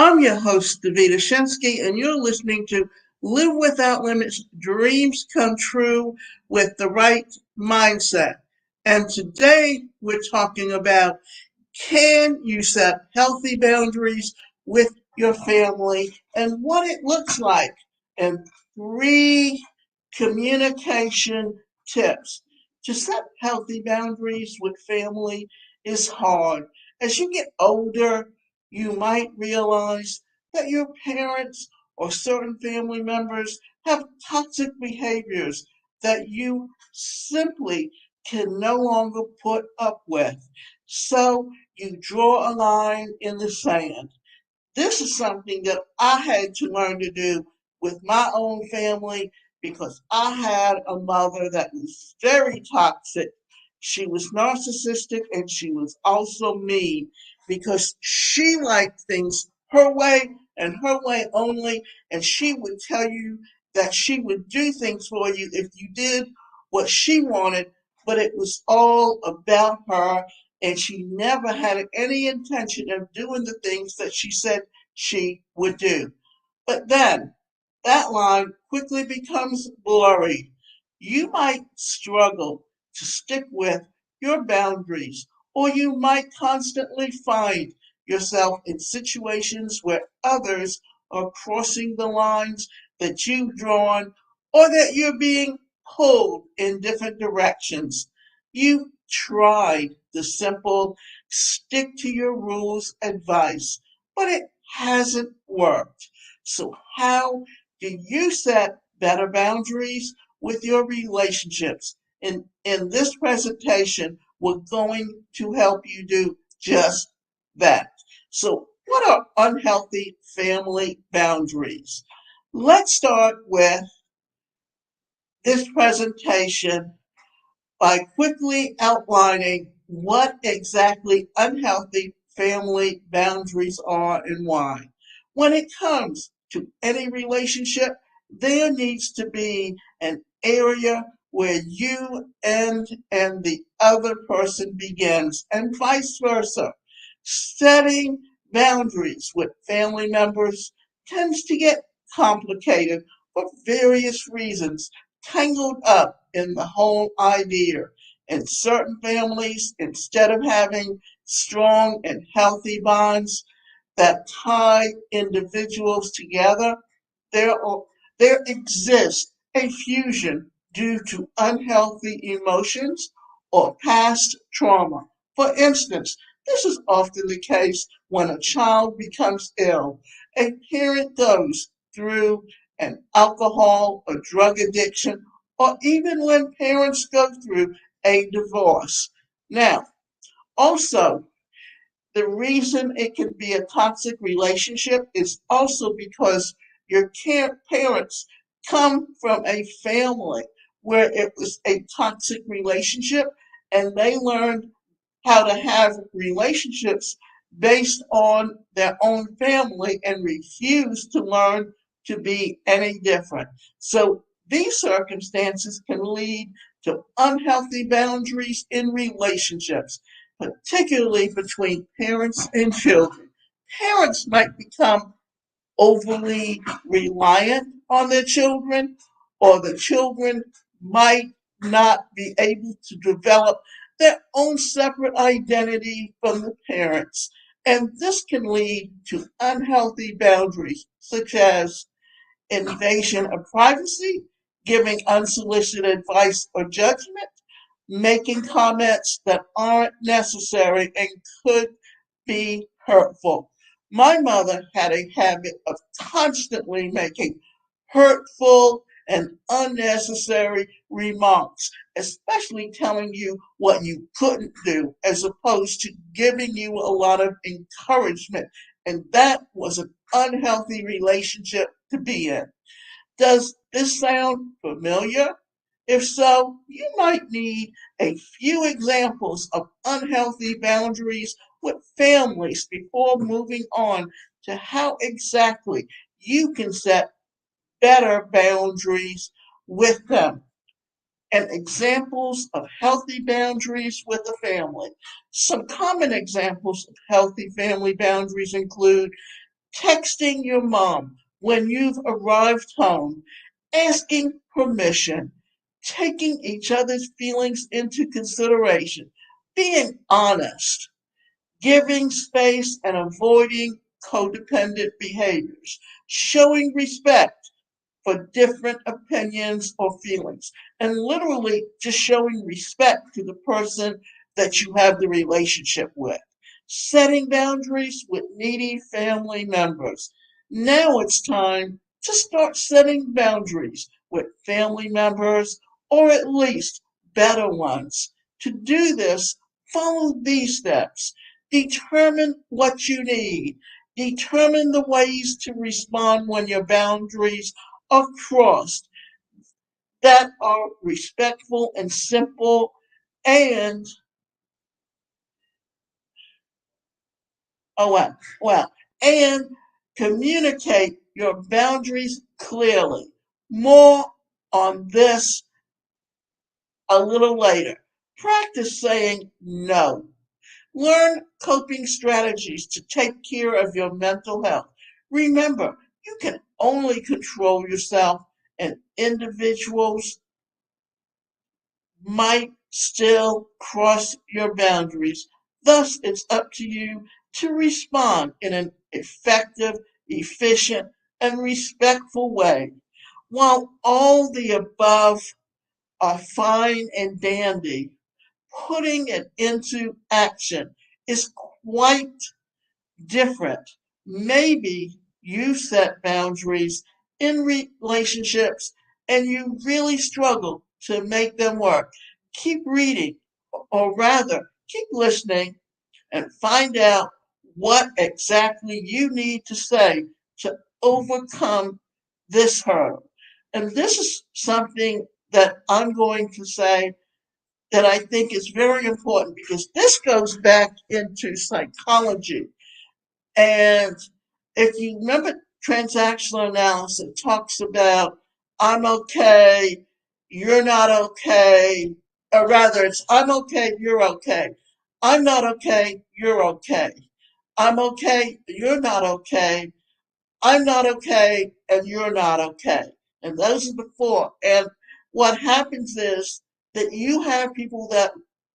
I'm your host, Davida Shensky, and you're listening to Live Without Limits Dreams Come True with the Right Mindset. And today we're talking about, can you set healthy boundaries with your family and what it looks like, and three communication tips. To set healthy boundaries with family is hard. As you get older, you might realize that your parents or certain family members have toxic behaviors that you simply can no longer put up with. So you draw a line in the sand. This is something that I had to learn to do with my own family because I had a mother that was very toxic. She was narcissistic and she was also mean because she liked things her way and her way only. And she would tell you that she would do things for you if you did what she wanted, but it was all about her, and she never had any intention of doing the things that she said she would do. But then that line quickly becomes blurry. You might struggle to stick with your boundaries, or you might constantly find yourself in situations where others are crossing the lines that you've drawn, or that you're being pulled in different directions. You tried the simple stick to your rules advice, but it hasn't worked. So, how do you set better boundaries with your relationships? In this presentation, we're going to help you do just that. So, what are unhealthy family boundaries? Let's start with this presentation by quickly outlining what exactly unhealthy family boundaries are and why. When it comes to any relationship, there needs to be an area where you end and the other person begins, and vice versa. Setting boundaries with family members tends to get complicated for various reasons, tangled up in the whole idea. In certain families, instead of having strong and healthy bonds that tie individuals together, there, there exists a fusion due to unhealthy emotions or past trauma. For instance, this is often the case when a child becomes ill. A parent goes through an alcohol or drug addiction, or even when parents go through a divorce. Now, also, the reason it can be a toxic relationship is also because your parents come from a family where it was a toxic relationship, and they learned how to have relationships based on their own family and refuse to learn to be any different. So these circumstances can lead to unhealthy boundaries in relationships, particularly between parents and children. Parents might become overly reliant on their children, or the children might not be able to develop their own separate identity from the parents. And this can lead to unhealthy boundaries, such as invasion of privacy, giving unsolicited advice or judgment, making comments that aren't necessary and could be hurtful. My mother had a habit of constantly making hurtful and unnecessary remarks, especially telling you what you couldn't do, as opposed to giving you a lot of encouragement. And that was an unhealthy relationship to be in. Does this sound familiar? If so, you might need a few examples of unhealthy boundaries with families before moving on to how exactly you can set better boundaries with them. And examples of healthy boundaries with a family. Some common examples of healthy family boundaries include texting your mom when you've arrived home, asking permission, taking each other's feelings into consideration, being honest, giving space and avoiding codependent behaviors, showing respect for different opinions or feelings, and literally just showing respect to the person that you have the relationship with. Setting boundaries with needy family members. Now it's time to start setting boundaries with family members, or at least better ones. To do this, follow these steps. Determine what you need. Determine the ways to respond when your boundaries are crossed that are respectful and simple, and oh well, and communicate your boundaries clearly. More on this a little later. Practice saying no. Learn coping strategies to take care of your mental health. Remember, you can only control yourself, and individuals might still cross your boundaries. Thus, it's up to you to respond in an effective, efficient, and respectful way. While all the above are fine and dandy, putting it into action is quite different. Maybe you set boundaries in relationships and you really struggle to make them work. Keep reading, or rather, keep listening and find out what exactly you need to say to overcome this hurdle. And this is something that I'm going to say that I think is very important because this goes back into psychology. And if you remember transactional analysis, it talks about I'm okay, you're not okay, or rather, it's I'm okay, you're okay. I'm not okay, you're okay. I'm okay, you're not okay. I'm not okay, and you're not okay. And those are the four. And what happens is that you have people that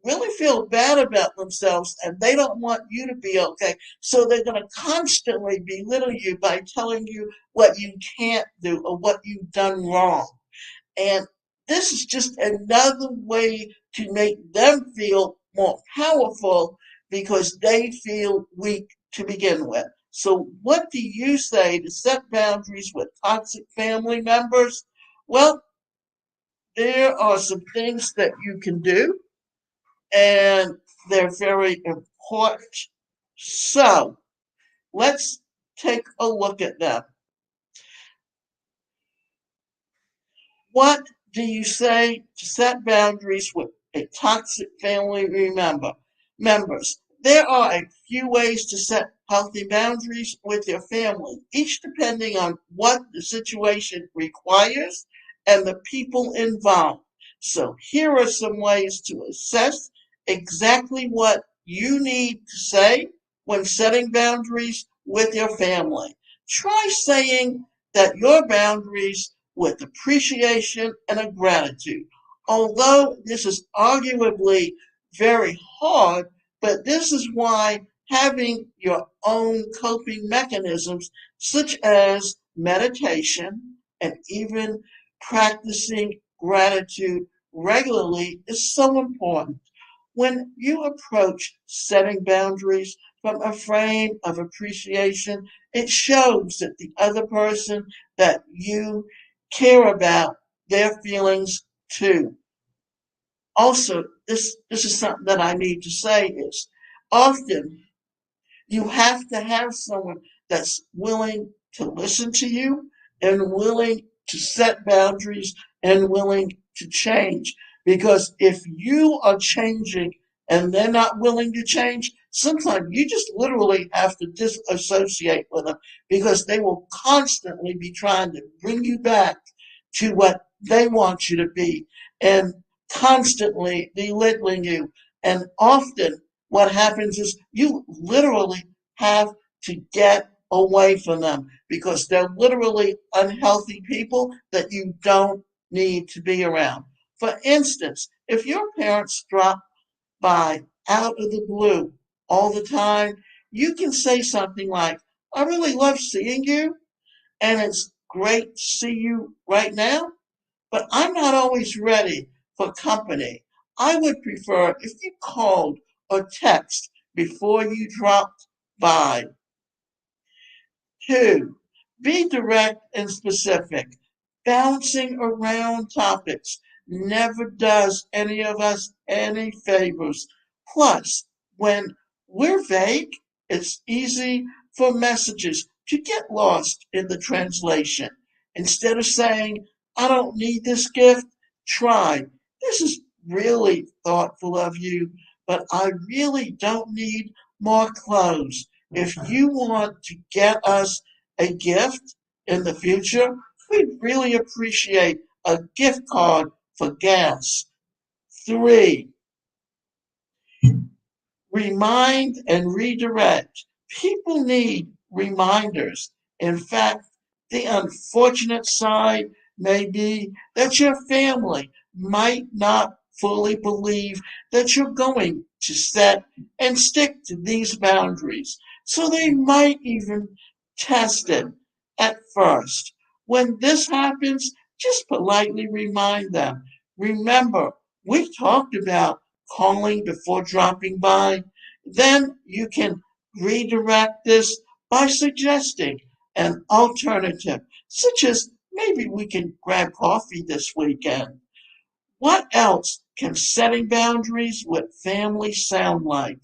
really feel bad about themselves and they don't want you to be okay. So they're going to constantly belittle you by telling you what you can't do or what you've done wrong. And this is just another way to make them feel more powerful because they feel weak to begin with. So, what do you say to set boundaries with toxic family members? Well, there are some things that you can do, and they're very important. So, let's take a look at them. What do you say to set boundaries with a toxic family members? There are a few ways to set healthy boundaries with your family, each depending on what the situation requires and the people involved. So here are some ways to assess exactly what you need to say when setting boundaries with your family. Try saying that your boundaries with appreciation and a gratitude. Although this is arguably very hard, but this is why having your own coping mechanisms, such as meditation and even practicing gratitude regularly, is so important. When you approach setting boundaries from a frame of appreciation, it shows that the other person that you care about their feelings too. Also, this is something that I need to say is often you have to have someone that's willing to listen to you and willing to set boundaries and willing to change. Because if you are changing and they're not willing to change, sometimes you just literally have to disassociate with them because they will constantly be trying to bring you back to what they want you to be and constantly belittling you. And often what happens is you literally have to get away from them because they're literally unhealthy people that you don't need to be around. For instance, if your parents drop by out of the blue all the time, you can say something like, I really love seeing you, and it's great to see you right now, but I'm not always ready for company. I would prefer if you called or text before you dropped by. Two, be direct and specific. Bouncing around topics never does any of us any favors. Plus, when we're vague, it's easy for messages to get lost in the translation. Instead of saying, I don't need this gift, try, this is really thoughtful of you, but I really don't need more clothes. If you want to get us a gift in the future, we'd really appreciate a gift card for gas. Three, remind and redirect. People need reminders. In fact, the unfortunate side may be that your family might not fully believe that you're going to set and stick to these boundaries. So they might even test it at first. When this happens, just politely remind them. Remember, we talked about calling before dropping by. Then you can redirect this by suggesting an alternative, such as maybe we can grab coffee this weekend. What else can setting boundaries with family sound like?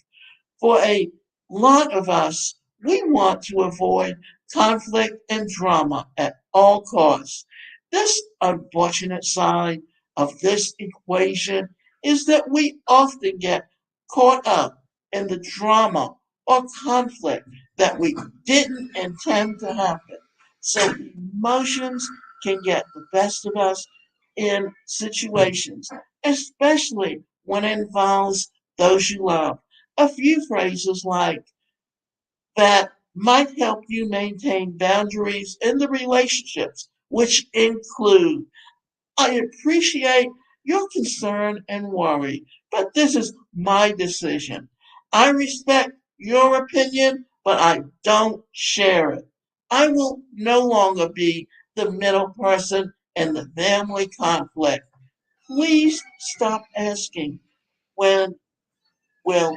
For a lot of us, we want to avoid conflict and drama at all costs. This unfortunate side of this equation is that we often get caught up in the drama or conflict that we didn't intend to happen. So emotions can get the best of us in situations, especially when it involves those you love. A few phrases like that might help you maintain boundaries in the relationships, which include, I appreciate your concern and worry, but this is my decision. I respect your opinion, but I don't share it. I will no longer be the middle person in the family conflict. Please stop asking when will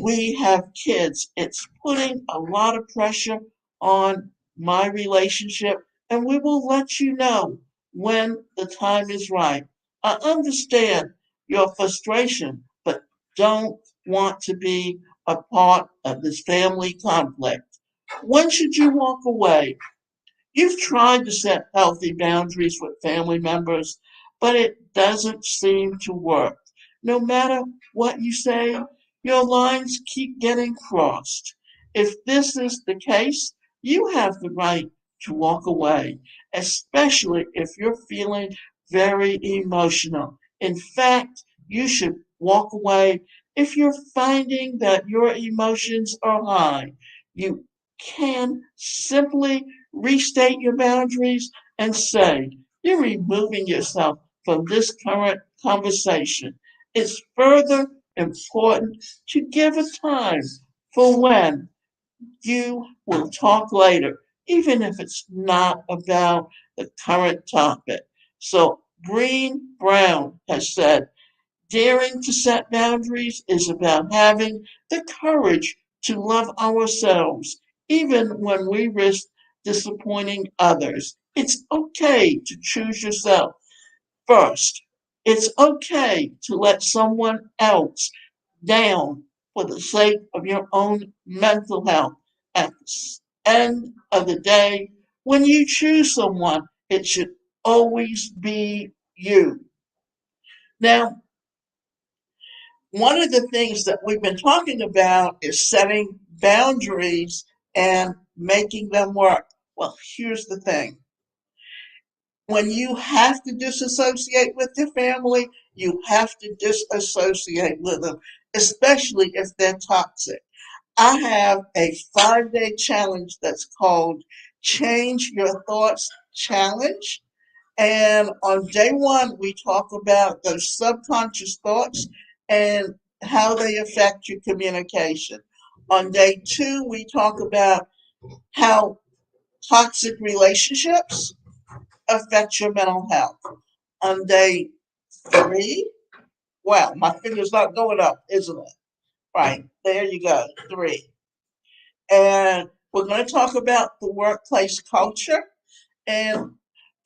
we have kids. It's putting a lot of pressure on my relationship, and we will let you know when the time is right. I understand your frustration, but don't want to be a part of this family conflict. When should you walk away? You've tried to set healthy boundaries with family members, but it doesn't seem to work. No matter what you say, your lines keep getting crossed. If this is the case, you have the right to walk away, especially if you're feeling very emotional. In fact, you should walk away if you're finding that your emotions are high. You can simply restate your boundaries and say, you're removing yourself from this current conversation. It's further important to give a time for when you will talk later, even if it's not about the current topic. So, Breen Brown has said, daring to set boundaries is about having the courage to love ourselves, even when we risk disappointing others. It's okay to choose yourself first. It's okay to let someone else down for the sake of your own mental health. At the end of the day, when you choose someone, it should always be you. Now, one of the things that we've been talking about is setting boundaries and making them work. Well, here's the thing. When you have to disassociate with your family, you have to disassociate with them, especially if they're toxic. I have a 5-day challenge that's called Change Your Thoughts Challenge. And on day one, we talk about those subconscious thoughts and how they affect your communication. On day two, we talk about how toxic relationships affect your mental health. On day three, wow, my finger's not going up, isn't it? Right, there you go, three. And we're going to talk about the workplace culture and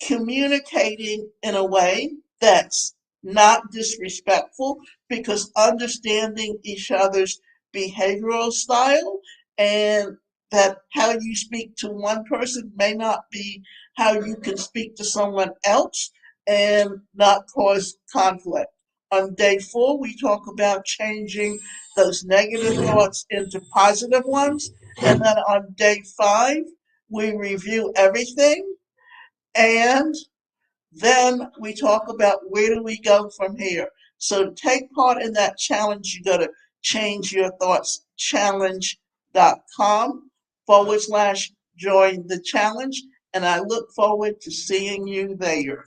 communicating in a way that's not disrespectful, because understanding each other's behavioral style and that how you speak to one person may not be how you can speak to someone else and not cause conflict. On day four, we talk about changing those negative thoughts into positive ones. And then on day five, we review everything, and then we talk about where do we go from here. So to take part in that challenge, you go to changeyourthoughtschallenge.com/join the challenge. And I look forward to seeing you there.